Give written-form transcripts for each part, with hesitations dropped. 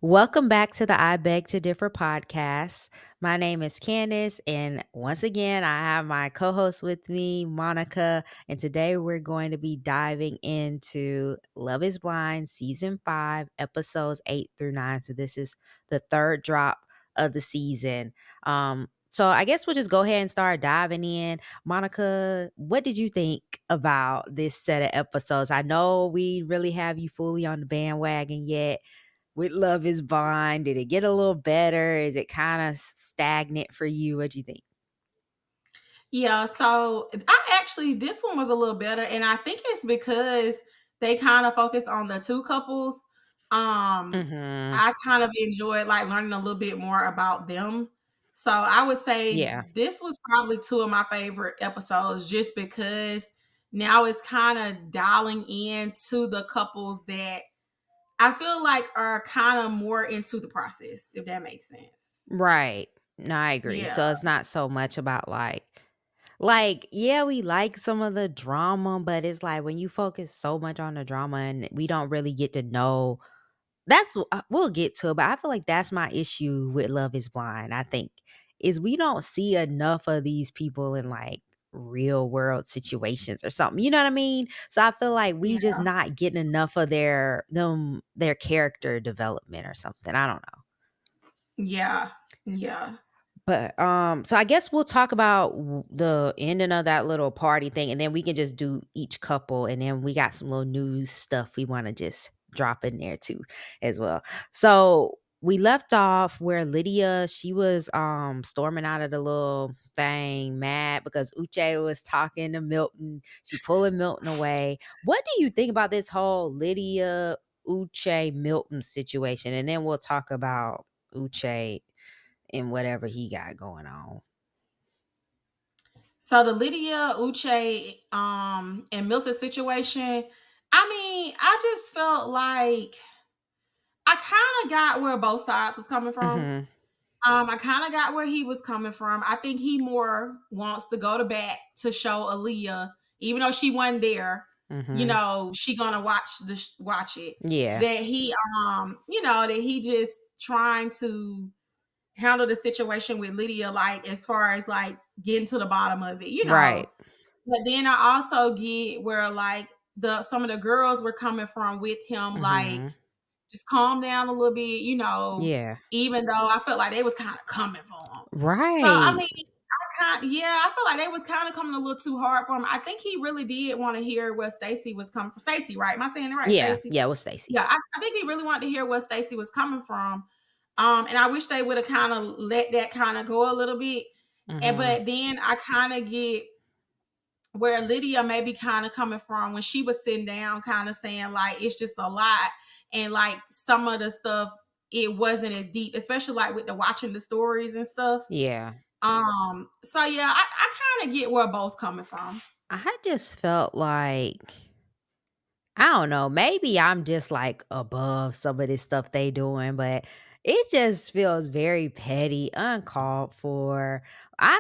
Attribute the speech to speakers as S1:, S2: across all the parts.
S1: Welcome back to the I Beg to Differ podcast. My name is Candace, and once again, I have my co host with me, Monica. And today we're going to be diving into Love is Blind season 5, episodes 8 through 9. So, this is the third drop of the season. So, I guess we'll just go ahead and start diving in. Monica, what did you think about this set of episodes? I know we really have you fully on the bandwagon yet with Love is Blind? Did it get a little better? Is it kind of stagnant for you? What do you think?
S2: Yeah, so I actually this one was a little better, and I think it's because they kind of focus on the two couples.
S1: Mhm.
S2: I kind of enjoyed like learning a little bit more about them. So I would say
S1: Yeah.
S2: this was probably two of my favorite episodes just because now it's kind of dialing into the couples that I feel like are kind of more into the process, if that makes sense.
S1: Right. No, I agree.
S2: Yeah.
S1: So it's not so much about like yeah, we like some of the drama, but it's like when you focus so much on the drama and we don't really get to know. That's we'll get to it, but I feel like that's my issue with Love is Blind, I think, is we don't see enough of these people in, like, real world situations or something, you know what I mean? So I feel like we just not getting enough of their character development or something, I don't know.
S2: Yeah. Yeah.
S1: But, so I guess we'll talk about the ending of that little party thing, and then we can just do each couple, and then we got some little news stuff we wanna just drop in there too as well. So, we left off where Lydia, she was, storming out of the little thing mad because Uche was talking to Milton. She pulling Milton away. What do you think about this whole Lydia, Uche, Milton situation? And then we'll talk about Uche and whatever he got going on.
S2: So the Lydia Uche and Milton situation, I mean, I just felt like I kind of got where both sides was coming from.
S1: Mhm.
S2: I kind of got where he was coming from. I think he more wants to go to bat to show Aaliyah, even though she wasn't there,
S1: Mhm.
S2: she gonna watch it.
S1: Yeah.
S2: That he that he just trying to handle the situation with Lydia, like as far as like getting to the bottom of it.
S1: Right.
S2: But then I also get where like the some of the girls were coming from with him, like
S1: Mhm.
S2: just calm down a little bit,
S1: Yeah.
S2: even though I felt like they was kind of coming for him. So I
S1: Right.
S2: mean, I feel like they was kind of coming a little too hard for him. I think he really did want to hear where Stacy was coming from. Stacy, right? Am I saying it right,
S1: Yeah.
S2: Stacy?
S1: Yeah, with Stacy.
S2: Yeah, I think he really wanted to hear where Stacy was coming from. And I wish they would have kind of let that kind of go a little bit. And
S1: Mhm.
S2: but then I kind of get where Lydia may be kind of coming from when she was sitting down, kind of saying like it's just a lot, and like some of the stuff it wasn't as deep, especially like with the watching the stories and stuff.
S1: Yeah.
S2: So yeah, I kind of get where both coming from.
S1: I just felt like I don't know, maybe I'm just, like, above some of this stuff they doing, but it just feels very petty, uncalled for. I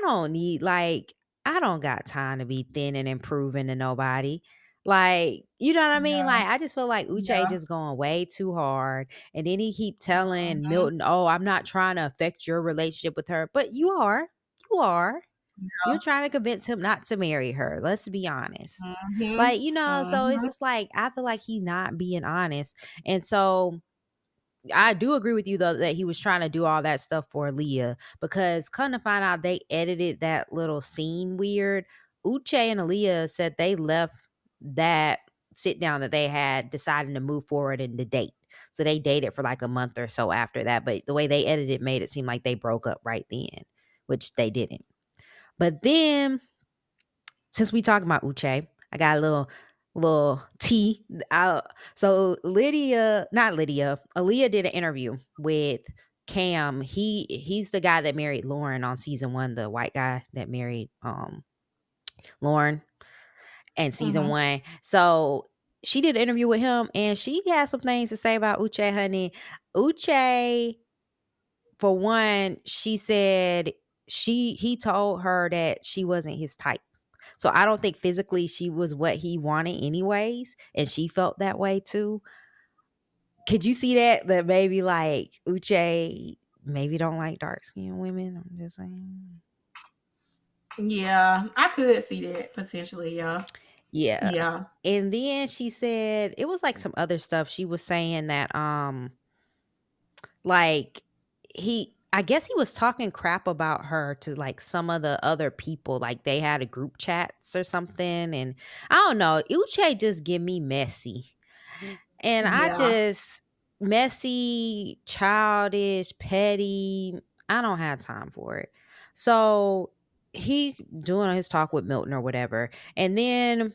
S1: don't got time to be thin and improving to nobody. Like, you know what I mean?
S2: Yeah,
S1: Like, I just feel like Uche
S2: yeah.
S1: just going way too hard, and then he keep telling
S2: Mhm,
S1: Milton, "Oh, I'm not trying to affect your relationship with her," but you are. You are. You're
S2: yeah.
S1: trying to convince him not to marry her, let's be honest.
S2: Mhm,
S1: Like, so it's
S2: mhm.
S1: just like, I feel like he not being honest, and so, I do agree with you, though, that he was trying to do all that stuff for Aaliyah, because come to find out they edited that little scene weird. Uche and Aaliyah said they left that sit down that they had deciding to move forward in the date. So they dated for, like, a month or so after that, but the way they edited it made it seem like they broke up right then, which they didn't. But then since we talking about Uche, I got a little tea. So Lydia, not Lydia, Aaliyah did an interview with Cam. He's the guy that married Lauren on season one, the white guy that married Lauren in season
S2: Mhm.
S1: one. So she did an interview with him and she had some things to say about Uche, honey. Uche, for one, she said he told her that she wasn't his type. So I don't think physically she was what he wanted anyways, and she felt that way too. Could you see that? That maybe like Uche maybe don't like dark skinned women. I'm just saying.
S2: Yeah, I could see that potentially. Yeah,
S1: Yeah.
S2: yeah,
S1: And then she said it was like some other stuff. She was saying that like I guess he was talking crap about her to like some of the other people. Like they had a group chats or something. And I don't know. Uche just give me messy. And I
S2: yeah.
S1: just messy, childish, petty. I don't have time for it. So he doing his talk with Milton or whatever. And then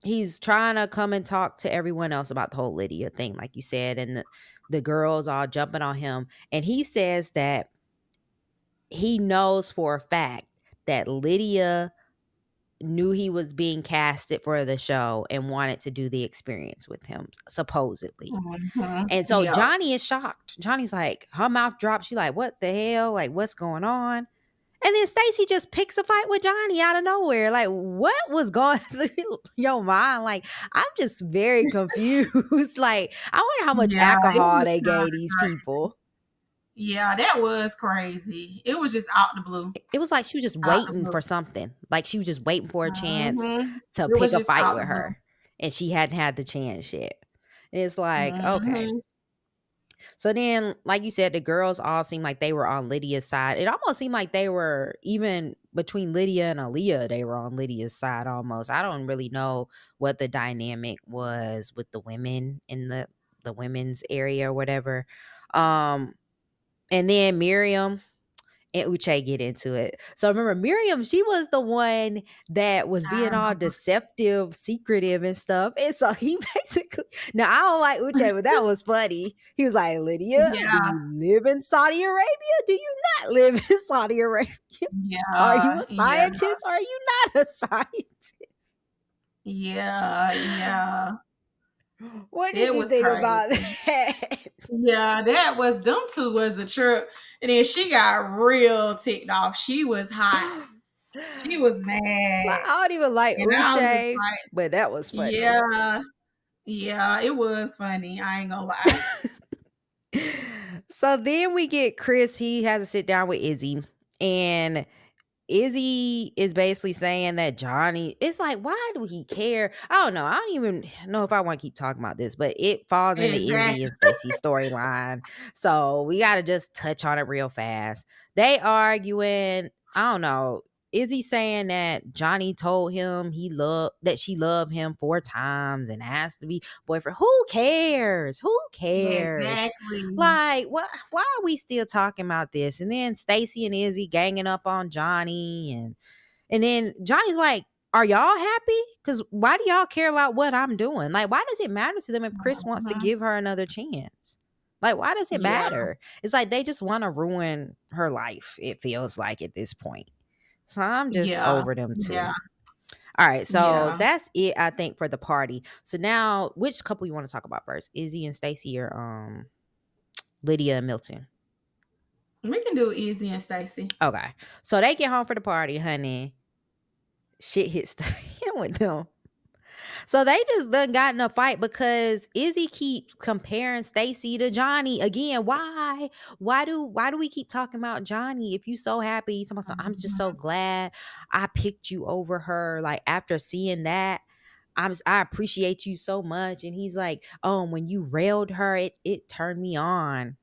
S1: he's trying to come and talk to everyone else about the whole Lydia thing, like you said, and the girls all jumping on him. And he says that he knows for a fact that Lydia knew he was being casted for the show and wanted to do the experience with him, supposedly. And so
S2: Yeah,
S1: Johnny is shocked. Johnny's like, her mouth drops. She like, what the hell? Like, what's going on? And then Stacy just picks a fight with Johnny out of nowhere. Like, what was going through your mind? Like, I'm just very confused. Like, I wonder how much
S2: yeah. It
S1: alcohol
S2: was
S1: they
S2: kind
S1: gave
S2: of
S1: these
S2: crazy.
S1: people.
S2: Yeah, that was crazy. It was just out the blue,
S1: It was like she was just
S2: out the
S1: waiting
S2: blue.
S1: for something. Like she was just waiting for a chance to
S2: It was
S1: pick a
S2: just
S1: fight
S2: out
S1: with
S2: the blue.
S1: her. And she hadn't had the chance yet. And it's like, okay.
S2: Hmm.
S1: So then, like you said, the girls all seemed like they were on Lydia's side. It almost seemed like they were even between Lydia and Aaliyah, they were on Lydia's side almost. I don't really know what the dynamic was with the women in the women's area or whatever. Um, and then Miriam and Uche get into it. So remember, Miriam, she was the one that was
S2: I
S1: being all
S2: remember.
S1: deceptive, secretive, and stuff. And so he basically, now I don't like Uche, but that was funny. He was like, Lydia, do
S2: Yeah,
S1: you live in Saudi Arabia? Do you not live in Saudi Arabia? Are you
S2: yeah,
S1: a
S2: yeah,
S1: scientist? Or are you not a scientist?
S2: yeah, yeah.
S1: What did
S2: It
S1: you
S2: was
S1: think
S2: crazy.
S1: about that?
S2: Yeah, that was them two was a trip. And then she got real ticked off. She was hot. She was
S1: Like,
S2: mad.
S1: I don't even like
S2: And I was just
S1: Uche,
S2: like,
S1: but that was funny.
S2: yeah, yeah, it was funny. I ain't gonna lie.
S1: So then we get Chris. He has to sit down with Izzy, and Izzy is basically saying that Johnny, it's like, why do he care? I don't know. I don't even know if I want to keep talking about this, but it falls into Izzy
S2: Exactly.
S1: and Stacy's storyline. So we got to just touch on it real fast. They arguing. I don't know. Izzy saying that Johnny told him that she loved him 4 times and asked to be boyfriend. Who cares? Who cares?
S2: Exactly.
S1: Like, what? Why are we still talking about this? And then Stacy and Izzy ganging up on Johnny, and then Johnny's like, "Are y'all happy? Because why do y'all care about what I'm doing? Like, why does it matter to them if Chris wants to
S2: Mhm.
S1: give her another chance? Like, why does it
S2: Yeah,
S1: matter? It's like they just want to ruin her life. It feels like at this point. So I'm just
S2: yeah,
S1: over them
S2: yeah,
S1: too. All right, so
S2: yeah.
S1: that's it, I think, for the party. So now, which couple you want to talk about first? Izzy and Stacy, or Lydia and Milton?
S2: We can do Easy and Stacy.
S1: Okay. So they get home for the party, honey. Shit hits the fan with them. So they just done got in a fight because Izzy keeps comparing Stacy to Johnny again. Why? Why do we keep talking about Johnny? If you so happy, I'm just so
S2: Mhm.
S1: glad I picked you over her. Like after seeing that, I appreciate you so much. And he's like, oh, when you railed her, it turned me on.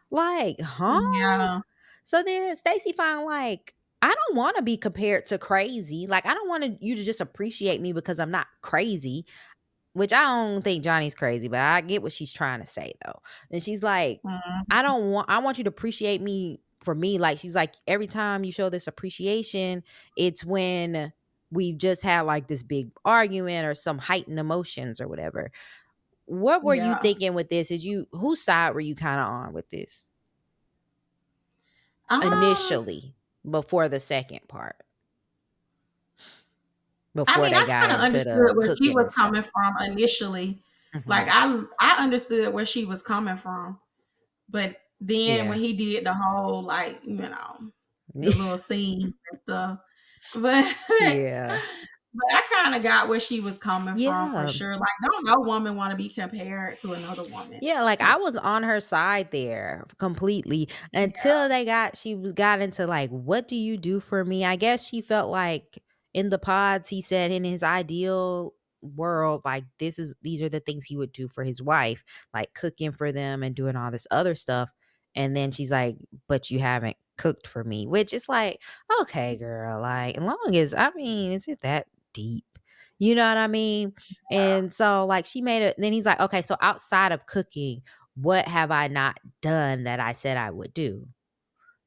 S1: Like, huh?
S2: Yeah,
S1: So then Stacy found like, I don't want to be compared to crazy. Like, I don't want you to just appreciate me because I'm not crazy, which I don't think Johnny's crazy, but I get what she's trying to say though. And she's like,
S2: mhm,
S1: I want you to appreciate me for me. Like, she's like, every time you show this appreciation, it's when we just had like this big argument or some heightened emotions or whatever. What were you
S2: yeah.
S1: thinking with this? Whose side were you kind of on with this
S2: Um,
S1: initially before the second part?
S2: I
S1: Before
S2: mean,
S1: they
S2: I
S1: got
S2: kind of
S1: into
S2: understood
S1: the
S2: where she
S1: cooking
S2: was
S1: and
S2: coming
S1: stuff.
S2: from initially. Like
S1: Mhm.
S2: I understood where she was coming from, but then when
S1: Yeah.
S2: he did the whole the little scene and stuff, but
S1: Yeah.
S2: But I kinda got where she was coming from for
S1: Yeah.
S2: sure. Like, don't no woman wanna be compared to another woman,
S1: Yeah, like, I was
S2: honestly.
S1: on her side there completely
S2: Yeah.
S1: until she was got into, like, "What do you do for me?" I guess she felt like in the pods, he said in his ideal world, like, these are the things he would do for his wife, like cooking for them and doing all this other stuff, and then she's like, "But you haven't cooked for me," which is like, "Okay, girl, like, as long as I mean, is it that deep?" You know what I mean? And so, like, she made it then he's like, "Okay, so outside of cooking, what have I not done that I said I would do?"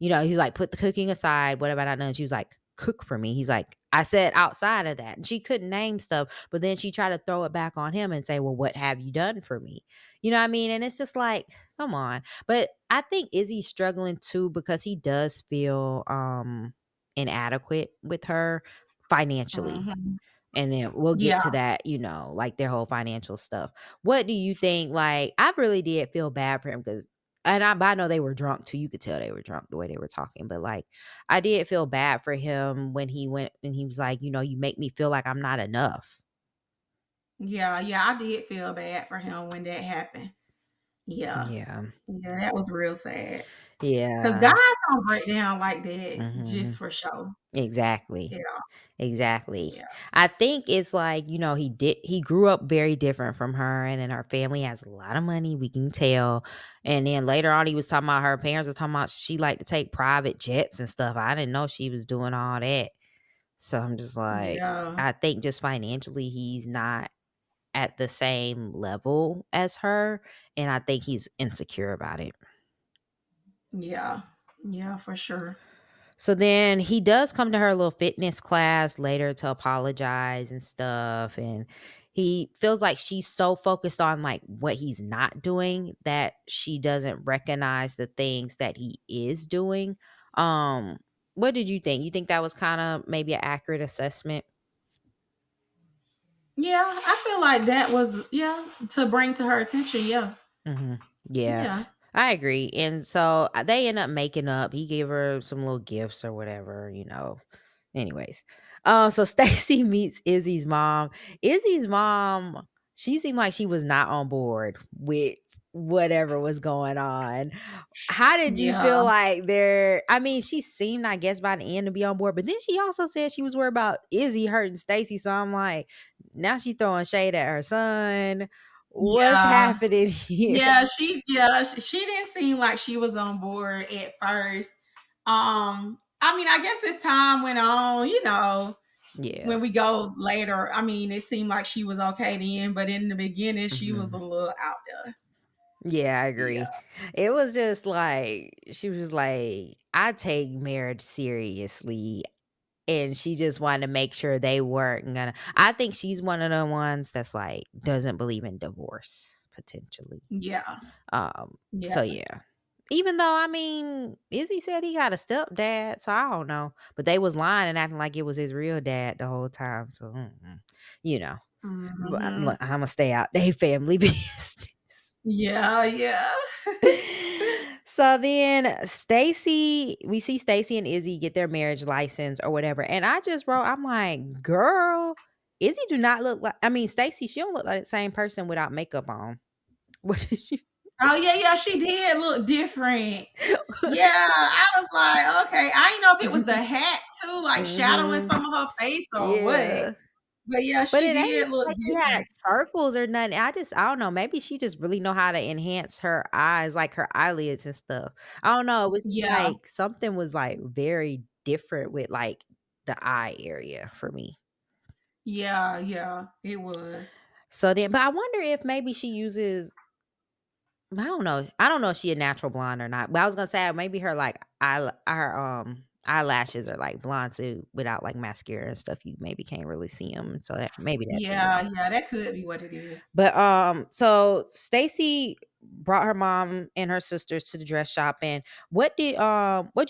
S1: You know, he's like, "Put the cooking aside, what have I not done?" She was like, "Cook for me." He's like, "I said outside of that." And she couldn't name stuff, but then she tried to throw it back on him and say, "Well, what have you done for me?" You know what I mean? And it's just like, come on. But I think Izzy's struggling too because he does feel inadequate with her financially.
S2: Mhm.
S1: And then we'll get
S2: Yeah.
S1: to that, like their whole financial stuff. What do you think? Like, I really did feel bad for him because, but I know they were drunk too. You could tell they were drunk the way they were talking. But like, I did feel bad for him when he went and he was like, you make me feel like I'm not enough.
S2: Yeah, yeah, I did feel bad for him when that happened. Yeah.
S1: Yeah.
S2: Yeah, that was real sad. 'Cause
S1: Yeah.
S2: guys don't break down like that
S1: Hmm.
S2: just for show.
S1: Exactly.
S2: Yeah,
S1: Exactly.
S2: yeah,
S1: I think it's like, he grew up very different from her, and then her family has a lot of money, we can tell. And then later on he was talking about her parents were talking about she liked to take private jets and stuff. I didn't know she was doing all that. So I'm just like,
S2: yeah,
S1: I think just financially he's not at the same level as her, and I think he's insecure about it.
S2: yeah, yeah, for sure.
S1: So then he does come to her little fitness class later to apologize and stuff. And he feels like she's so focused on like what he's not doing that she doesn't recognize the things that he is doing. Um, what did you think? You think that was kind of maybe an accurate assessment?
S2: Yeah, I feel like that was yeah, to bring to her attention, yeah.
S1: Mhm. Yeah,
S2: Yeah.
S1: I agree. And so they end up making up. He gave her some little gifts or whatever. Anyways, so Stacy meets Izzy's mom. Izzy's mom, she seemed like she was not on board with whatever was going on. How did you
S2: Yeah.
S1: feel like I mean, she seemed, I guess, by the end to be on board, but then she also said she was worried about Izzy hurting Stacy. So I'm like, now she throwing shade at her son. What's
S2: Yeah.
S1: happening here?
S2: Yeah, she didn't seem like she was on board at first. I mean, I guess as time went on,
S1: Yeah.
S2: when we go later, I mean, it seemed like she was okay then, but in the beginning, she was a
S1: Mhm.
S2: little out there.
S1: Yeah, I
S2: Yeah.
S1: agree. It was just like she was like, "I take marriage seriously," and she just wanted to make sure they weren't gonna I think she's one of the ones that's, like, doesn't believe in divorce, potentially.
S2: Yeah.
S1: So
S2: Yeah.
S1: yeah. Even though, I mean, Izzy said he got a stepdad, so I don't know, but they was lying and acting like it was his real dad the whole time, so, you know, but
S2: Mhm.
S1: Imma stay out they family business.
S2: Yeah, yeah.
S1: So then we see Stacy and Izzy get their marriage license or whatever. And I just wrote, I'm like, girl, Izzy do not look like, I mean, Stacy, she don't look like the same person without makeup on. What did you?
S2: Oh, yeah, yeah, she did look different. Yeah, I was like, "Okay." I didn't know if it was the hat too, like, shadowing
S1: Hmm.
S2: some of her face or what.
S1: Yeah.
S2: But, yeah,
S1: But
S2: she
S1: it ain't
S2: did
S1: even
S2: look
S1: like she had
S2: different.
S1: circles or nothing. I don't know. Maybe she just really know how to enhance her eyes, like her eyelids and stuff. I don't know. It was just
S2: Yeah,
S1: like something was like very different with like the eye area for me.
S2: yeah, yeah, it was.
S1: So then, but I wonder if maybe she uses. I don't know. I don't know if she a natural blonde or not. But I was gonna say maybe her like eyelashes are like blonde too, without like mascara and stuff. You maybe can't really see them, so that maybe that's it.
S2: Yeah, yeah, that could be what it is.
S1: But, so Stacy brought her mom and her sisters to the dress shop, and what do you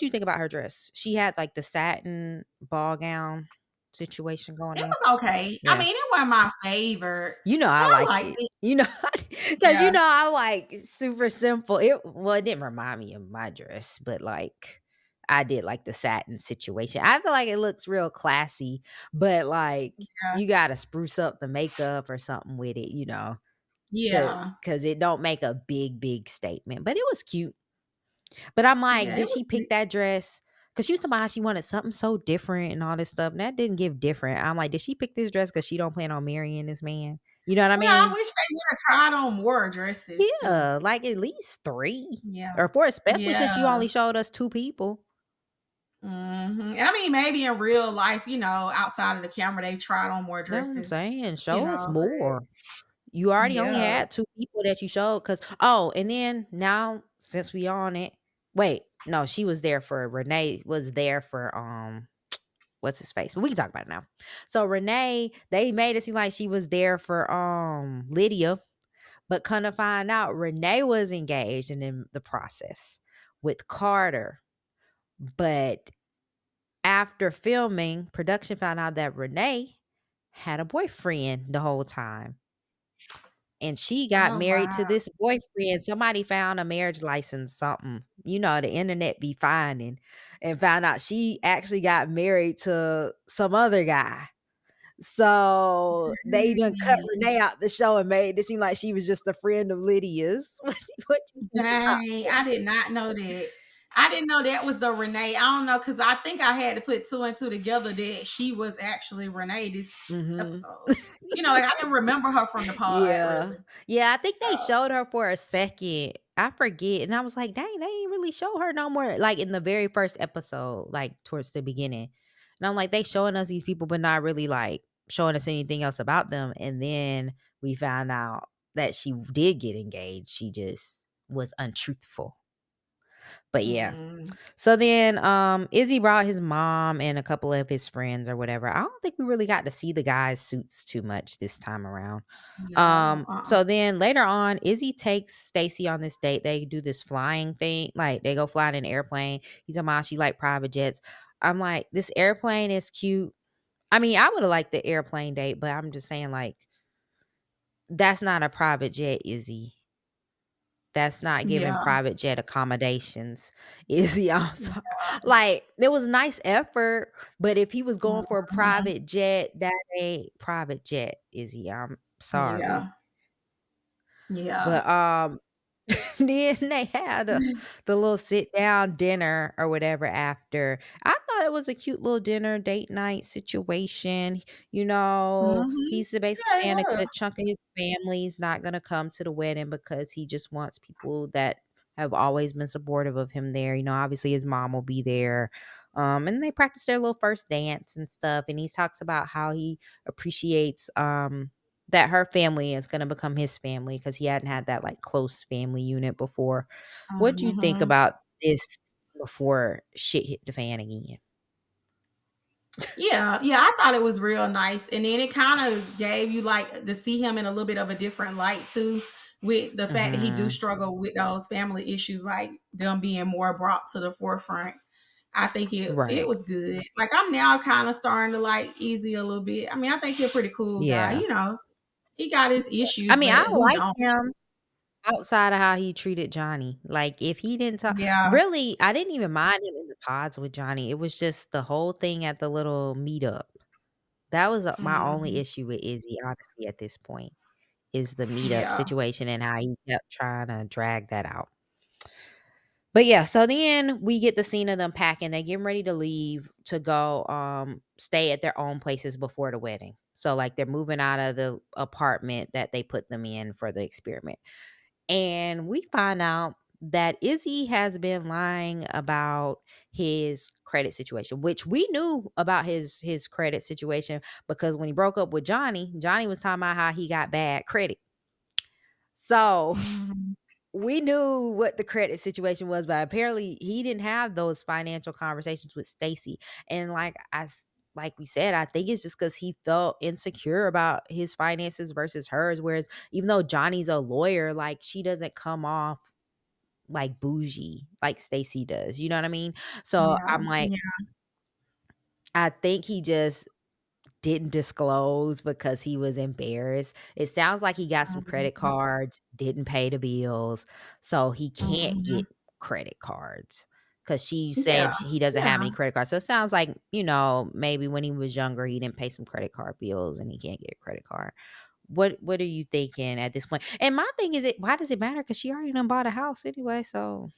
S1: think about her dress? She had, like, the satin ball gown situation going
S2: It
S1: on.
S2: was okay. I
S1: Yeah.
S2: mean, it wasn't my favorite,
S1: I
S2: but I
S1: liked
S2: liked
S1: it.
S2: it.
S1: Because
S2: Yeah.
S1: I like super simple. It didn't remind me of my dress, but, like, I did like the satin situation. I feel like it looks real classy, but, like,
S2: Yeah.
S1: you gotta spruce up the makeup or something with it,
S2: Yeah.
S1: cause it don't make a big, big statement, but it was cute. But I'm like,
S2: Yeah, it
S1: did
S2: was
S1: she pick
S2: cute.
S1: that dress? Cause she was talking about how she wanted something so different and all this stuff, and that didn't give different. I'm like, did she pick this dress cause she don't plan on marrying this man? You know what I
S2: Well, I
S1: mean?
S2: wish they would have tried on more dresses too.
S1: Yeah, like at least 3
S2: Yeah.
S1: or 4, especially since you
S2: Yeah.
S1: only showed us 2 people.
S2: Mhm. And I mean, maybe in real life, outside of the camera, they tried on more
S1: That's what I'm
S2: dresses,
S1: saying, show us
S2: but
S1: more. You already only
S2: yeah.
S1: had 2 people that you showed, cause and then now since we on it wait, no, she was there for Renee was there for, what's his face? But we can talk about it now. So Renee, they made it seem like she was there for, Lydia, but come to find out Renee was engaged and in the process with Carter, but after filming, production found out that Renee had a boyfriend the whole time. And she got
S2: Oh,
S1: married to
S2: wow.
S1: this boyfriend. Somebody found a marriage license, something. The internet be finding, and found out she actually got married to some other guy. So they done cut
S2: Dang.
S1: Renee out the show and made it seem like she was just a friend of Lydia's. What you think about
S2: Dang, I did not know that. I didn't know that was the Renee. I don't know, because I think I had to put two and two together that she was actually Renee this
S1: Mhm.
S2: episode. Like I didn't remember her from the pod,
S1: Yeah.
S2: really.
S1: Yeah, I think
S2: So,
S1: they showed her for a second. I forget, and I was like, "Dang, they ain't really show her no more," like, in the very first episode, like, towards the beginning. And I'm like, "They showing us these people, but not really, like, showing us anything else about them." And then we found out that she did get engaged. She just was untruthful. But yeah.
S2: mm,
S1: So then Izzy brought his mom and a couple of his friends or whatever. I don't think we really got to see the guys' suits too much this time around.
S2: no,
S1: So then later on, Izzy takes Stacy on this date. They do this flying thing, like they go flying in an airplane. He's talking about she like private jets. I'm like, this airplane is cute. I mean, I would have liked the airplane date, but I'm just saying, like, that's not a private jet, Izzy. That's not giving
S2: yeah,
S1: private jet accommodations. Izzy also like, it was nice effort, but if he was going for a
S2: mhm,
S1: private jet, that ain't private jet, Izzy. I'm sorry.
S2: yeah, yeah,
S1: But, then they had the little sit down dinner or whatever after. I thought it was a cute little dinner, date night situation.
S2: mhm.
S1: He's basically
S2: Yeah, it
S1: saying a
S2: was.
S1: good chunk of his family's not gonna come to the wedding because he just wants people that have always been supportive of him there. Obviously his mom will be there. And they practice their little first dance and stuff. And he talks about how he appreciates that her family is gonna become his family because he hadn't had that, like, close family unit before. What do you think
S2: Mhm.
S1: about this before shit hit the fan again?
S2: Yeah, yeah, I thought it was real nice. And then it kind of gave you like to see him in a little bit of a different light too, with the fact that he do
S1: Mhm.
S2: struggle with those family issues, like them being more brought to the forefront. I think it
S1: Right.
S2: was good. Like I'm now kind of starting to like Easy a little bit. I mean, I think he's a pretty cool guy.
S1: Yeah.
S2: He got his
S1: I
S2: issues,
S1: mean, I
S2: but who
S1: like
S2: don't?
S1: him outside of how he treated Johnny. Like, if he didn't talk
S2: Yeah.
S1: really, I didn't even mind him in the pods with Johnny. It was just the whole thing at the little meetup. That was, my only
S2: Mhm.
S1: issue with Izzy, honestly, at this point, is the meetup
S2: Yeah.
S1: situation and how he kept trying to drag that out. But yeah, so then we get the scene of them packing. They getting ready to leave to go stay at their own places before the wedding. So like they're moving out of the apartment that they put them in for the experiment. And we find out that Izzy has been lying about his credit situation, which we knew about his credit situation because when he broke up with Johnny, Johnny was talking about how he got bad credit. So
S2: Mhm.
S1: we knew what the credit situation was, but apparently he didn't have those financial conversations with Stacy. And like we said, I think it's just because he felt insecure about his finances versus hers. Whereas even though Johnny's a lawyer, like she doesn't come off like bougie like Stacy does. You know what I mean? So
S2: Yeah.
S1: I'm like,
S2: Yeah.
S1: I think he just didn't disclose because he was embarrassed. It sounds like he got some credit
S2: Mhm.
S1: cards, didn't pay the bills, so he can't get
S2: Mhm.
S1: credit cards because she's saying
S2: Yeah.
S1: he doesn't have
S2: Yeah.
S1: any credit cards. So it sounds like, maybe when he was younger, he didn't pay some credit card bills and he can't get a credit card. What are you thinking at this point? And my thing is, why does it matter? Because she already done bought a house anyway. So,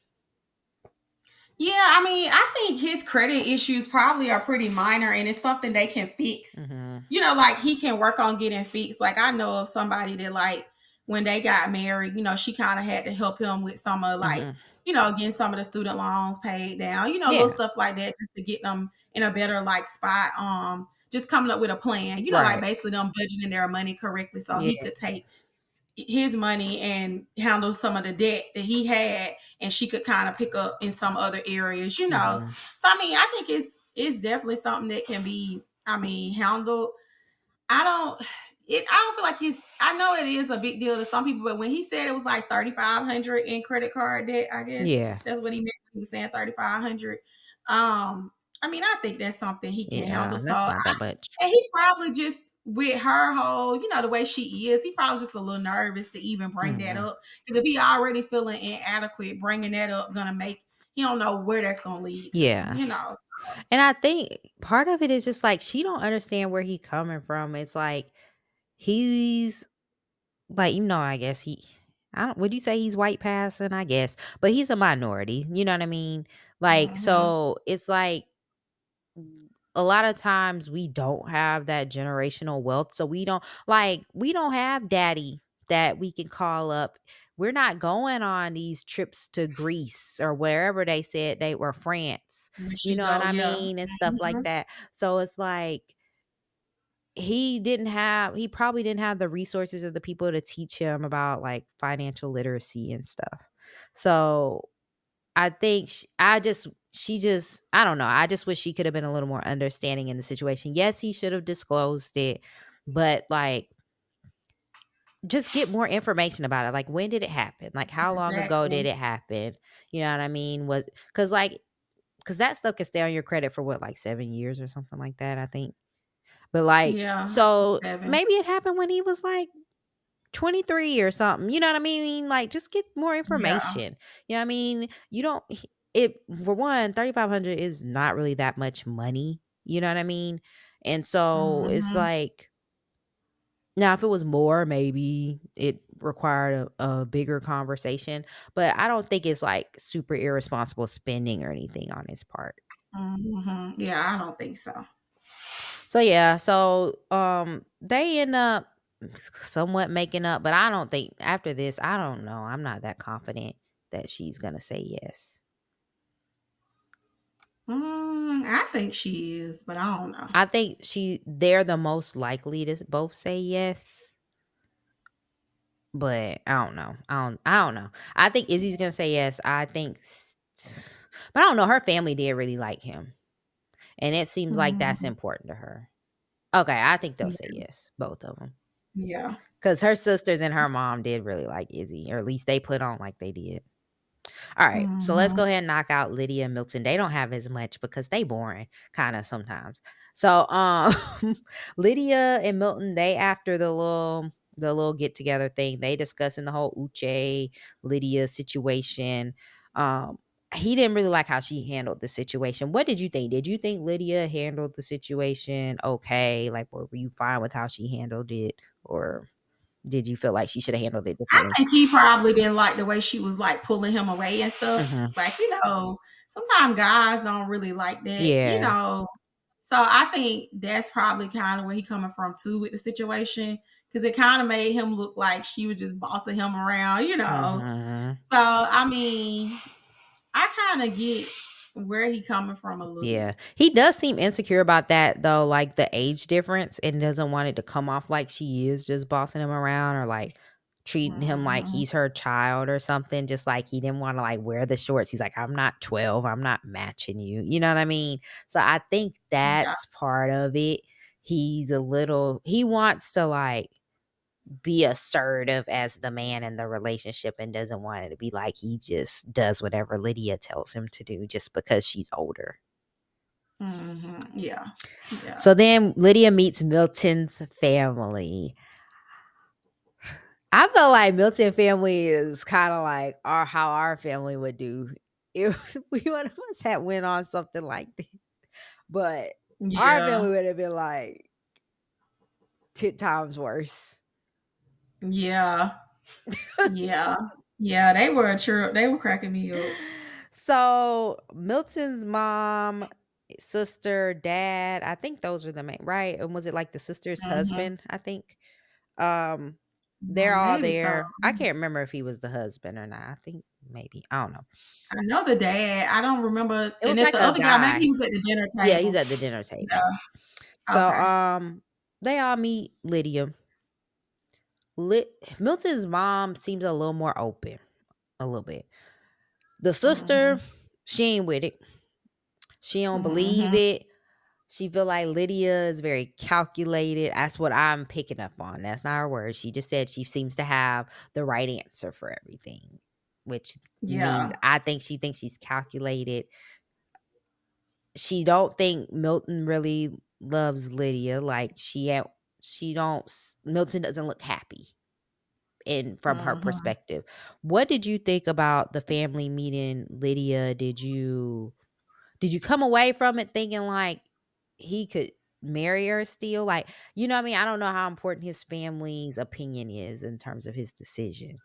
S2: Yeah, I mean, I think his credit issues probably are pretty minor and it's something they can fix.
S1: hmm
S2: Like he can work on getting fixed. Like I know of somebody that like when they got married, she kind of had to help him with some of like,
S1: hmm
S2: getting some of the student loans paid down, little
S1: yeah,
S2: stuff like that just to get them in a better like spot. Just coming up with a plan, like
S1: right,
S2: basically them budgeting their money correctly so he
S1: yeah,
S2: could take his money and handle some of the debt that he had and she could kind of pick up in some other areas.
S1: hmm
S2: So I mean, I think it's definitely something that can be, I mean, handled. I don't feel like I know it is a big deal to some people, but when he said it was like 3,500 in credit card debt, I guess
S1: yeah,
S2: that's what he meant when he was saying 3,500. I mean, I think that's something he can handle.
S1: yeah.
S2: So
S1: That's not that much.
S2: and he probably just with her whole, the way she is, he probably just a little nervous to even bring that
S1: hmm
S2: up. Because if he already feeling inadequate, bringing that up gonna make he don't know where that's gonna lead to,
S1: Yeah.
S2: you know.
S1: And I think part of it is just like she don't understand where he coming from. It's like he's like, I guess I don't would you say he's white passing? I guess. But he's a minority. You know what I mean? Like,
S2: Hmm.
S1: so it's like a lot of times we don't have that generational wealth. So we don't have daddy that we can call up. We're not going on these trips to Greece or wherever they said they were, France.
S2: When
S1: You
S2: she
S1: know what
S2: go,
S1: I
S2: yeah.
S1: mean? And stuff like
S2: Mhm.
S1: that. So it's like he probably didn't have the resources of the people to teach him about like financial literacy and stuff. So I think she just I don't know. I just wish she could have been a little more understanding in the situation. Yes, he should have disclosed it, but like just get more information about it. Like when did it happen? Like how long ago did
S2: Exactly.
S1: it happen? You know what I mean? Was cuz that stuff can stay on your credit for what like 7 years or something like that, I think. But like
S2: Yeah, I think
S1: so
S2: 7.
S1: maybe it happened when he was like 23 or something, you know what I mean? Like, just get more
S2: Yeah.
S1: information. You know what I mean? You don't it for one, 3,500 is not really that much money, you know what I mean? And so it's
S2: Mhm.
S1: like now if it was more, maybe it required a bigger conversation, but I don't think it's like super irresponsible spending or anything on his part.
S2: Mhm. Yeah, I don't think so.
S1: So yeah, so they end up somewhat making up, but I don't think after this, I don't know. I'm not that confident that she's gonna say yes.
S2: I think she is, but I don't know.
S1: I think they're the most likely to both say yes, but I don't know. I don't know. I think Izzy's gonna say yes. But I don't know. Her family did really like him, and it seems like that's
S2: Mhm.
S1: important to her. Okay, I think they'll say
S2: Yeah.
S1: yes, both of them.
S2: Yeah.
S1: Because her sisters and her mom did really like Izzy, or at least they put on like they did. All right, so let's
S2: Mhm.
S1: go ahead and knock out Lydia and Milton. They don't have as much because they boring, kind of sometimes. So, Lydia and Milton, they after the little get together thing, they discussing the whole Uche Lydia situation. Um, he didn't really like how she handled the situation. What did you think? Did you think Lydia handled the situation okay? Like, were you fine with how she handled it, or did you feel like she should have handled it
S2: I
S1: differently?
S2: think he probably didn't like the way she was like pulling him away and stuff.
S1: Mhm.
S2: Like, sometimes guys don't really like that.
S1: Yeah.
S2: So I think that's probably kind of where he coming from too with the situation. Cause it kind of made him look like she was just bossing him around.
S1: Mhm.
S2: So I mean, I kind of get where he coming from a little
S1: Yeah.
S2: bit.
S1: He does seem insecure about that though, like the age difference, and doesn't want it to come off like she is just bossing him around or like treating him like
S2: Mhm.
S1: he's her child or something. Just like he didn't want to like wear the shorts. He's like, I'm not 12. I'm not matching you. You know what I mean? So I think
S2: Yeah.
S1: that's part of it. He wants to like be assertive as the man in the relationship and doesn't want it to be like he just does whatever Lydia tells him to do just because she's older.
S2: Yeah. Yeah.
S1: So then Lydia meets Milton's family. I feel like Milton family is kind of like how our family would do. if we one of us had went on something like this, but our
S2: Yeah.
S1: family would have been like 10 times worse.
S2: Yeah. Yeah. Yeah, they were a trip. They were cracking me up.
S1: So Milton's mom, sister, dad, I think those were the main, right? And was it like the sister's
S2: Mhm.
S1: husband? I think. Um, they're all
S2: Maybe so.
S1: there. I can't remember if he was the husband or not. I think maybe. I don't know.
S2: I know the dad. I don't remember.
S1: It
S2: And
S1: was
S2: if
S1: like
S2: the
S1: a
S2: other guy, maybe
S1: guy.
S2: he was at the dinner
S1: Yeah, he's
S2: table.
S1: at the dinner table.
S2: Yeah.
S1: So
S2: Okay.
S1: they all meet Lydia. Milton's mom seems a little more open, a little bit. The sister,
S2: Mhm.
S1: she ain't with it. She don't believe
S2: Mhm.
S1: it. She feel like Lydia is very calculated. That's what I'm picking up on. That's not her word. She just said she seems to have the right answer for everything, which means
S2: Yeah.
S1: I think she thinks she's calculated. She don't think Milton really loves Lydia. Like she don't. Milton doesn't look happy in from her
S2: Mhm.
S1: perspective. What did you think about the family meeting Lydia? Did you come away from it thinking like he could marry her still? Like, you know what I mean? I don't know how important his family's opinion is in terms of his decision.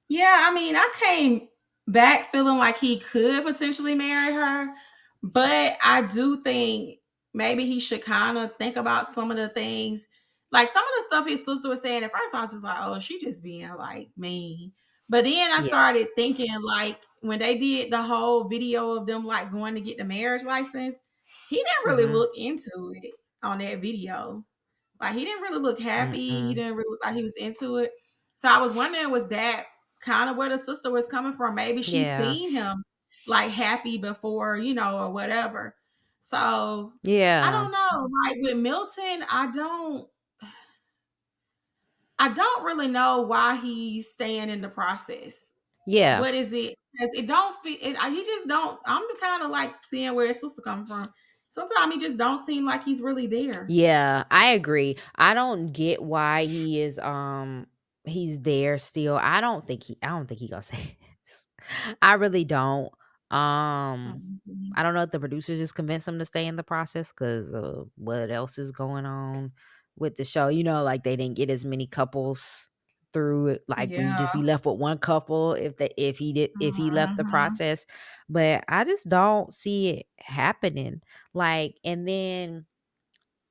S2: Yeah, I mean, I came back feeling like he could potentially marry her, but I do think maybe he should kind of think about some of the things, like some of the stuff his sister was saying. At first, I was just like, "Oh, she just being like mean," but then I
S1: Yeah.
S2: started thinking like when they did the whole video of them like going to get the marriage license, he didn't really
S1: Mhm.
S2: look into it on that video. Like he didn't really look happy. He
S1: Mm-mm.
S2: didn't really look like he was into it. So I was wondering, was that kind of where the sister was coming from? Maybe she
S1: Yeah.
S2: seen him like happy before, or whatever. So I
S1: Yeah.
S2: don't know. Like with Milton, I don't really know why he's staying in the process.
S1: Yeah.
S2: What is it? 'Cause it don't fit. He just don't. I'm kind of like seeing where his sister coming from. Sometimes he just don't seem like he's really there.
S1: Yeah, I agree. I don't get why he's there still. I don't think he gonna say this. I really don't.
S2: Mhm.
S1: I don't know if the producers just convinced him to stay in the process because what else is going on with the show. Like they didn't get as many couples through it. Like we just
S2: Yeah.
S1: be left with one couple if he left the
S2: Mhm.
S1: process. But I just don't see it happening. Like, and then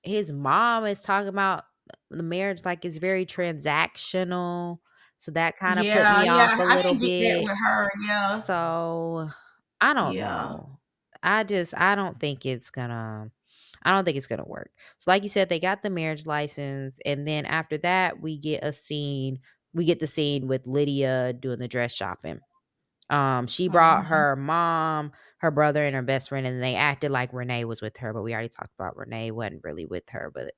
S1: his mom is talking about the marriage like it's very transactional. So that kinda put
S2: Yeah,
S1: me off
S2: yeah,
S1: a
S2: I
S1: little
S2: didn't get that
S1: bit.
S2: with her, yeah.
S1: So, I don't
S2: Yeah.
S1: know. I don't think it's gonna work. So like you said, they got the marriage license, and then after that, we get the scene with Lydia doing the dress shopping. She brought
S2: Mhm,
S1: her mom, her brother, and her best friend, and they acted like Renee was with her, but we already talked about Renee wasn't really with her, but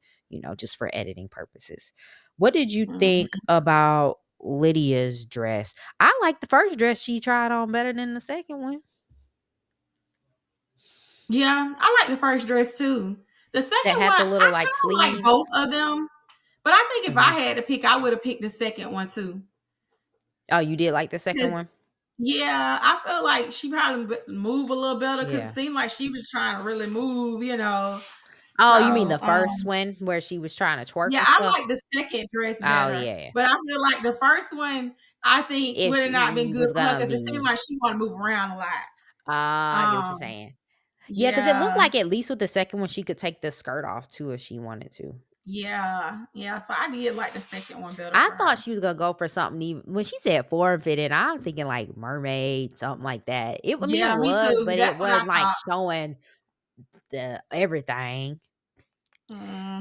S1: just for editing purposes. What did you think
S2: mhm.
S1: about Lydia's dress? I like the first dress she tried on better than the second one.
S2: Yeah, I like the first dress too. The
S1: That
S2: second
S1: had
S2: one,
S1: the little
S2: I
S1: like
S2: kinda like
S1: sleeves.
S2: both of them, but I think if I
S1: Mhm.
S2: had to pick, I would've picked the second one too.
S1: Oh, you did like the second
S2: 'Cause
S1: one?
S2: yeah, I feel like she probably move a little better because it
S1: Yeah.
S2: seemed like she was trying to really move.
S1: Oh, you mean
S2: So,
S1: the first one where she was trying to twerk
S2: yeah,
S1: and
S2: I
S1: stuff?
S2: like the second dress
S1: Oh,
S2: better,
S1: yeah.
S2: but I feel like the first one, I think
S1: If
S2: would have not been
S1: she
S2: good
S1: was
S2: for her
S1: gonna
S2: because it seemed
S1: be
S2: like she wanna move around a lot.
S1: I get what you're
S2: Um,
S1: saying. Yeah, because it looked
S2: yeah,
S1: like at least with the second one, she could take the skirt off too if she wanted to.
S2: yeah, yeah, so I did like the second one better
S1: I
S2: for
S1: thought
S2: her.
S1: she was gonna go for something even when she said form fitting, I'm thinking like mermaid, something like that. I mean, it
S2: Yeah, me
S1: was,
S2: too,
S1: but it
S2: that's what I
S1: wasn't like
S2: thought.
S1: showing the everything.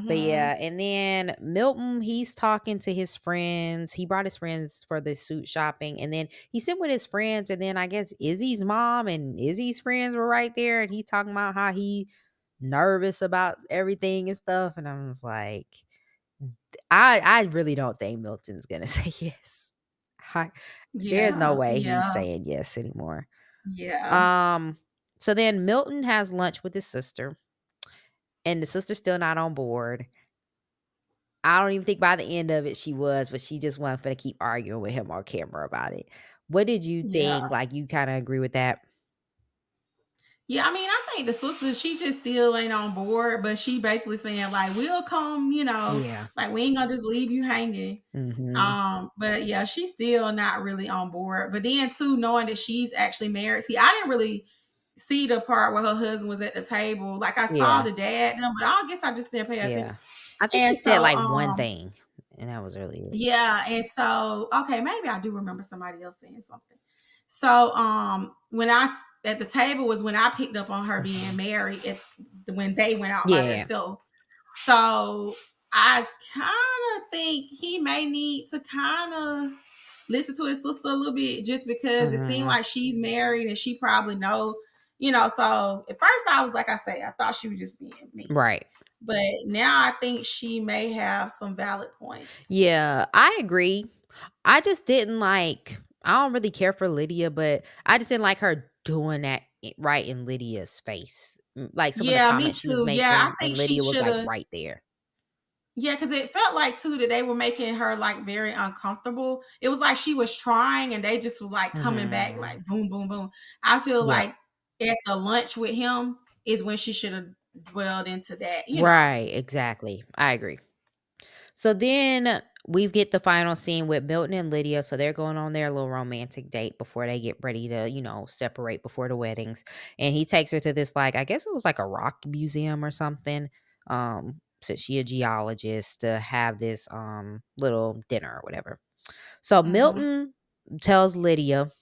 S1: But
S2: Mhm,
S1: yeah, and then Milton, he's talking to his friends. He brought his friends for the suit shopping, and then he sent with his friends, and then I guess Izzy's mom and Izzy's friends were right there, and he talking about how he nervous about everything and stuff. And I was like, I really don't think Milton's gonna say yes. I, there's no
S2: yeah,
S1: way he's
S2: yeah,
S1: saying yes anymore.
S2: yeah.
S1: Um, so then Milton has lunch with his sister, and the sister's still not on board. I don't even think by the end of it she was, but she just wasn't finna keep arguing with him on camera about it. What did you
S2: Yeah.
S1: think? Like, you kinda agree with that?
S2: Yeah, I mean, I think the sister, she just still ain't on board, but she basically saying, like, we'll come,
S1: Yeah.
S2: like we ain't gonna just leave you hanging.
S1: Mhm.
S2: But yeah, she's still not really on board. But then too, knowing that she's actually married. See, I didn't really see the part where her husband was at the table. Like I saw
S1: Yeah.
S2: the dad, but I guess I just didn't pay attention.
S1: Yeah. I think
S2: And
S1: he said,
S2: so,
S1: like, one thing, and that was really it.
S2: yeah, and so okay, maybe I do remember somebody else saying something. So when I at the table was when I picked up on her being
S1: Mhm.
S2: married when they went out by
S1: Yeah.
S2: themselves. So I kind of think he may need to kind of listen to his sister a little bit just because it seemed
S1: Mhm.
S2: like she's married and she probably know. So at first I was like I say, I thought she was just being mean.
S1: Right.
S2: But now I think she may have some valid points.
S1: Yeah, I agree. I just didn't like I don't really care for Lydia, but I just didn't like her doing that right in Lydia's face. Like, some of the
S2: Yeah, me
S1: comments she was
S2: too. Yeah, I
S1: making, and
S2: think she
S1: Lydia was,
S2: should
S1: like,
S2: have.
S1: right there.
S2: Yeah, because it felt like too that they were making her like very uncomfortable. It was like she was trying and they just were like coming back
S1: Mhm.
S2: like boom, boom, boom. I feel
S1: Yep.
S2: like at the lunch with him is when she should have dwelled into that.
S1: Right, exactly. I agree. So then we get the final scene with Milton and Lydia. So they're going on their little romantic date before they get ready to, separate before the weddings. And he takes her to this, like, I guess it was like a rock museum or something. Since she a geologist, to have this little dinner or whatever. So
S2: Hmm.
S1: Milton tells Lydia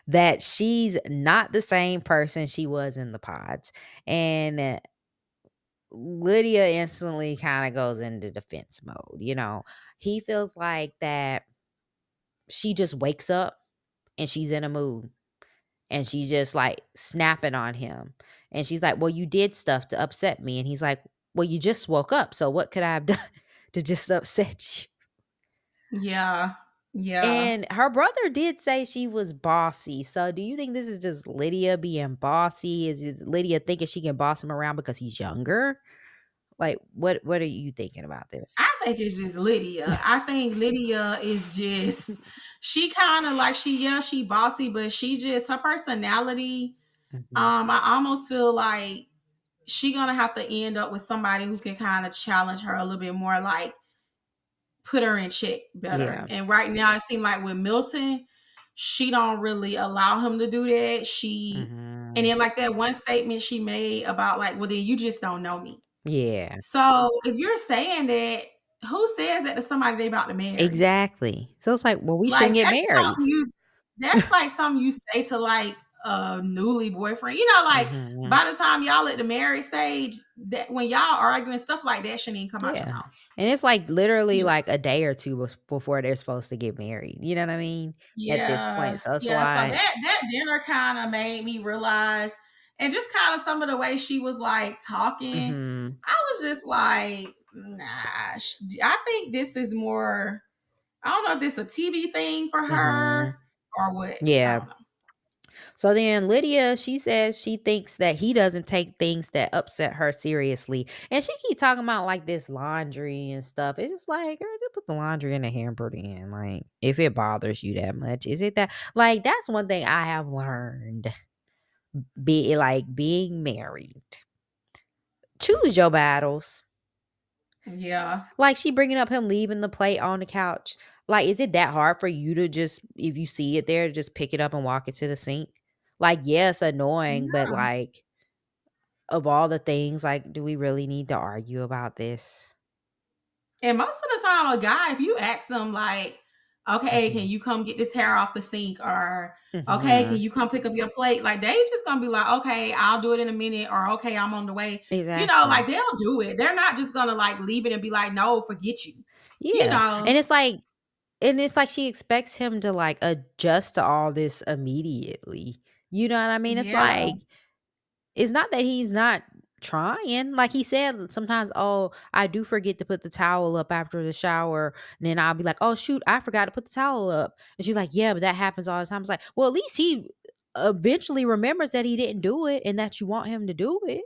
S1: that she's not the same person she was in the pods. And Lydia instantly kinda goes into defense mode, He feels like that she just wakes up and she's in a mood, and she's just, like, snapping on him, and she's like, "Well, you did stuff to upset me," and he's like, "Well, you just woke up, so what could I have done to just upset you?"
S2: Yeah. Yeah.
S1: And her brother did say she was bossy, so do you think this is just Lydia being bossy? Is it Lydia thinking she can boss him around because he's younger? Like, what are you thinking about this?
S2: I think it's just Lydia. I think Lydia is just she kind of like she bossy, but she just her personality.
S1: Mhm.
S2: I almost feel like she gonna have to end up with somebody who can kind of challenge her a little bit more, like put her in check better.
S1: Yeah.
S2: And right now, it seems like with Milton, she don't really allow him to do that. And
S1: Mhm.
S2: then like that one statement she made about like, well, then you just don't know me.
S1: Yeah.
S2: So if you're saying that, who says that to somebody they about to marry?
S1: Exactly. So it's like, well, we
S2: Like
S1: shouldn't get married.
S2: that's like something you say to like a newly boyfriend. Like
S1: Mhm.
S2: by the time y'all at the marriage stage, that when y'all arguing stuff like that shouldn't even come out your
S1: Yeah.
S2: mouth.
S1: And it's like literally
S2: Yeah.
S1: like a day or 2 before they're supposed to get married. You know what I mean? At this
S2: Yeah.
S1: point. So it's
S2: Yeah. So
S1: like,
S2: that dinner kind of made me realize, and just kind of some of the way she was like talking,
S1: mhm.
S2: I was just like, nah. I think this is more. I don't know if this is a TV thing for her
S1: Mhm.
S2: or what. I
S1: Yeah.
S2: don't know.
S1: So then Lydia, she says she thinks that he doesn't take things that upset her seriously. And she keep talking about like this laundry and stuff. It's just like, girl, just put the laundry in the hamper then. Like, if it bothers you that much, is it that like that's one thing I have learned being married. Choose your battles.
S2: Yeah.
S1: Like, she bringing up him leaving the plate on the couch. Like, is it that hard for you to just, if you see it there, to just pick it up and walk it to the sink? Like, yeah, it's annoying, but
S2: Yeah.
S1: like, of all the things, like, do we really need to argue about this?
S2: And most of the time, a guy, if you ask them like, okay, can
S1: Mhm.
S2: you come get this hair off the sink? Or okay, can
S1: Mhm.
S2: you come pick up your plate? Like they just gonna be like, okay, I'll do it in a minute, or okay, I'm on the way. Like
S1: Exactly.
S2: they'll do it. They're not just gonna like leave it and be like, no, forget you. You
S1: Yeah,
S2: know.
S1: and it's like she expects him to, like, adjust to all this immediately. You know what I mean? It's
S2: Yeah.
S1: like, it's not that he's not trying. Like he said sometimes, "Oh, I do forget to put the towel up after the shower." And then I'll be like, "Oh, shoot, I forgot to put the towel up." And she's like, "Yeah, but that happens all the time." It's like, well, at least he eventually remembers that he didn't do it and that you want him to do it.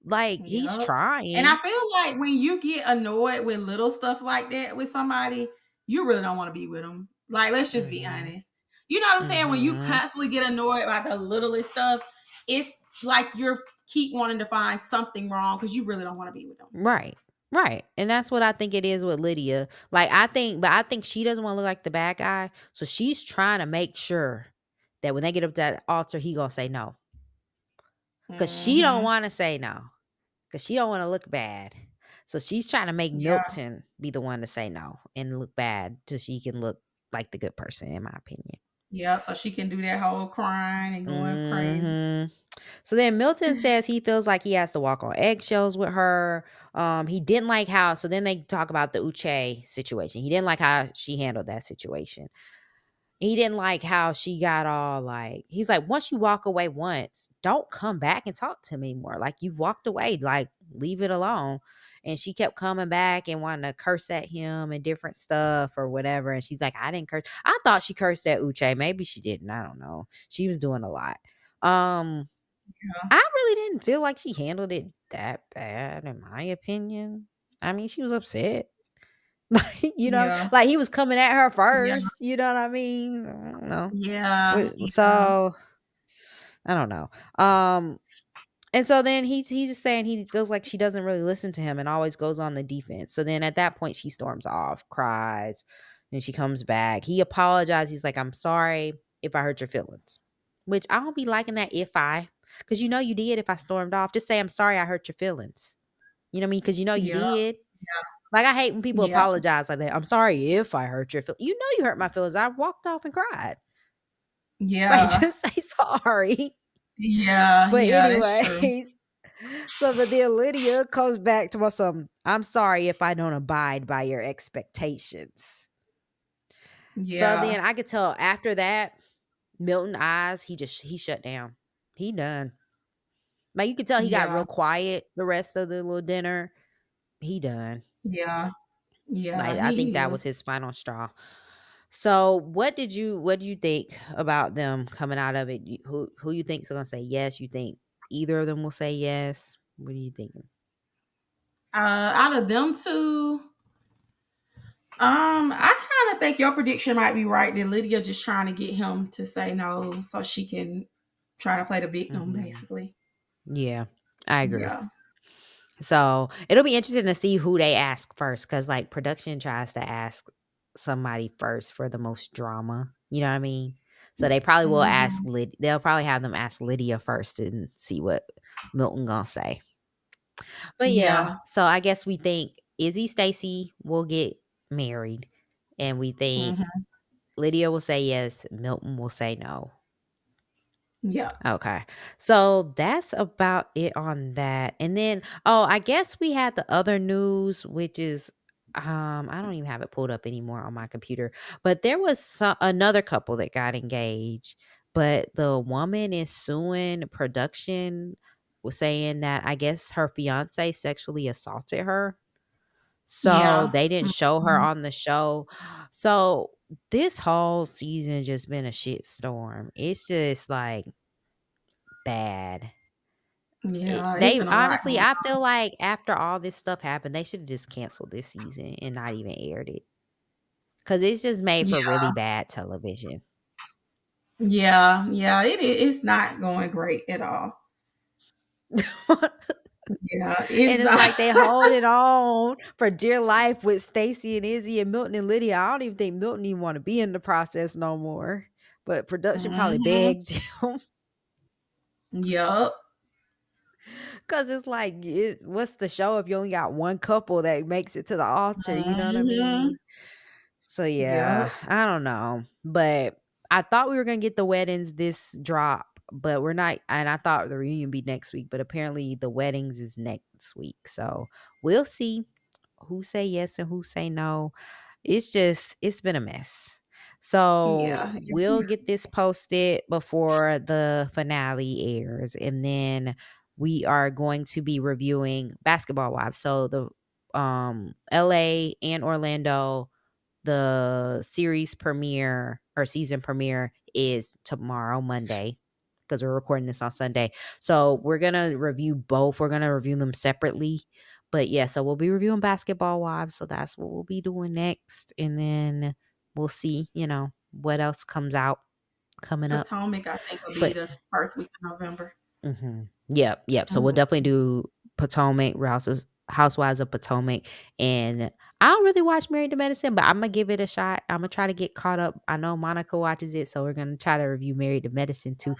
S1: Like, he's
S2: Yep. And I
S1: trying.
S2: feel like when you get annoyed with little stuff like that with somebody, you really don't want to be with them. Like, let's just be
S1: Mhm.
S2: honest. You know what I'm saying? When you
S1: Mhm.
S2: constantly get annoyed by the littlest stuff, it's like you're keep wanting to find something wrong because you really don't want to be with them.
S1: Right. Right. And that's what I think it is with Lydia. Like I think she doesn't want to look like the bad guy. So she's trying to make sure that when they get up to that altar, he gonna say no. Cause she don't
S2: Mm-hmm.
S1: want to say no. Cause she don't want to look bad. So she's trying to make
S2: Yeah.
S1: Milton be the one to say no and look bad till she can look like the good person, in my opinion.
S2: Yep. So she can do that whole crying and going crazy.
S1: Hmm. So then Milton says he feels like he has to walk on eggshells with her. He didn't like how. So then they talk about the Uche situation. He didn't like how she handled that situation. He didn't like how she got all like. He's like, once you walk away once, don't come back and talk to me anymore. Like you've walked away. Like leave it alone. And she kept coming back and wanting to curse at him and different stuff or whatever. And she's like, I didn't curse. I thought she cursed at Uche. Maybe she didn't. I don't know. She was doing a lot. Um,
S2: Yeah.
S1: I really didn't feel like she handled it that bad, in my opinion. I mean, she was upset. Like,
S2: Yeah.
S1: like he was coming at her
S2: Yeah.
S1: first. You know what I mean? I don't know.
S2: Yeah. Yeah.
S1: So I don't know. And so then he's just saying he feels like she doesn't really listen to him and always goes on the defense. So then at that point she storms off, cries, and she comes back. He apologized. He's like, I'm sorry if I hurt your feelings. Which I don't be liking that because you know you did if I stormed off. Just say I'm sorry I hurt your feelings. You know what I mean? Because you know you
S2: Yeah.
S1: did. Like I hate when people
S2: Yeah.
S1: apologize like that. I'm sorry if I hurt your feelings. You know you hurt my feelings. I walked off and cried. Like
S2: Yeah.
S1: just say sorry.
S2: Yeah.
S1: But
S2: Yeah. That's true.
S1: anyways, so but then Lydia comes back to us some, I'm sorry if I don't abide by your expectations. So
S2: Yeah.
S1: then I could tell after that, Milton eyes, he shut down. He done. Like you could tell he got
S2: Yeah.
S1: real quiet the rest of the little dinner. He done.
S2: Yeah. Yeah.
S1: Like I think
S2: He
S1: that was
S2: is.
S1: his final straw. So what do you think about them coming out of it? Who you think is gonna say yes? You think either of them will say yes? What are you thinking?
S2: Out of them two, I kind of think your prediction might be right. That Lydia just trying to get him to say no so she can try to play the victim,
S1: Mhm.
S2: basically.
S1: Yeah, I agree.
S2: Yeah.
S1: So it'll be interesting to see who they ask first, because like production tries to ask somebody first for the most drama. You know what I mean? So they probably will ask
S2: Hmm.
S1: They'll probably have them ask Lydia first and see what Milton gonna say. But yeah,
S2: Yeah.
S1: so I guess we think Izzy Stacy will get married, and we think
S2: Hmm.
S1: Lydia will say yes, Milton will say no.
S2: Yeah.
S1: Okay. So that's about it on that. And then I guess we had the other news, which is I don't even have it pulled up anymore on my computer. But there was another couple that got engaged, but the woman is suing production, was saying that I guess her fiance sexually assaulted her. So
S2: Yeah.
S1: they didn't show her
S2: Mhm.
S1: on the show. So this whole season just been a shit storm. It's just like bad.
S2: Yeah. It's
S1: They
S2: been a lot
S1: honestly,
S2: going
S1: I feel like after all this stuff happened, they should have just canceled this season and not even aired it, because it's just made
S2: on.
S1: for
S2: Yeah.
S1: really bad television.
S2: Yeah. Yeah. It's not going great at all. Yeah. It's
S1: And it's
S2: not.
S1: like they holding on for dear life with Stacy and Izzy and Milton and Lydia. I don't even think Milton even want to be in the process no more. But production probably
S2: Hmm.
S1: begged him,
S2: Yup.
S1: because it's like, what's the show if you only got one couple that makes it to the altar? You know what I
S2: Hmm.
S1: mean? So yeah,
S2: Yup.
S1: I don't know, but I thought we were gonna get the weddings this drop, but we're not. And I thought the reunion be next week, but apparently the weddings is next week. So we'll see who say yes and who say no. It's been a mess. So
S2: Yeah.
S1: we'll get this posted before the finale airs, and then we are going to be reviewing Basketball Wives. So the LA and Orlando, the series premiere or season premiere is tomorrow, Monday, because we're recording this on Sunday. So we're gonna review both. We're gonna review them separately. But yeah, so we'll be reviewing Basketball Wives. So that's what we'll be doing next. And then we'll see, what else comes out. coming up.
S2: Potomac, I think, will be
S1: But
S2: the first week of November.
S1: yep, yep. So we'll
S2: Mhm.
S1: definitely do Potomac, Housewives of Potomac, and I don't really watch Married to Medicine, but I'm gonna give it a shot. I'm gonna try to get caught up. I know Monica watches it, so we're gonna try to review Married to Medicine too.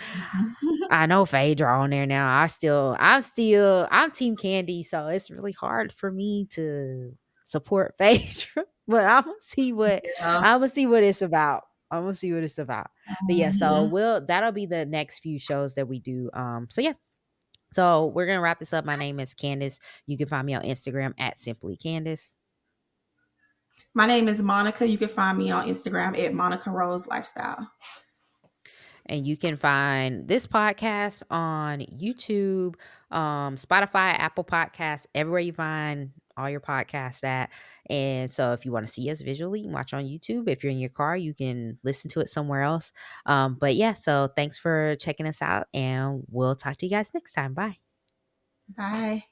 S1: I know Phaedra on there now. I'm Team Candy, so it's really hard for me to support Phaedra. But
S2: Yeah.
S1: I'm gonna see what it's about. I'm gonna see what it's about. But yeah, so
S2: Mhm.
S1: that'll be the next few shows that we do. So yeah. So we're gonna wrap this up. My name is Candace. You can find me on Instagram at Simply Candace.
S2: My name is Monica. You can find me on Instagram at Monica Rose Lifestyle.
S1: And you can find this podcast on YouTube, Spotify, Apple Podcasts, everywhere you find all your podcasts at. And so if you want to see us visually, you can watch on YouTube. If you're in your car, you can listen to it somewhere else. But yeah, so thanks for checking us out, and we'll talk to you guys next time. Bye.
S2: Bye.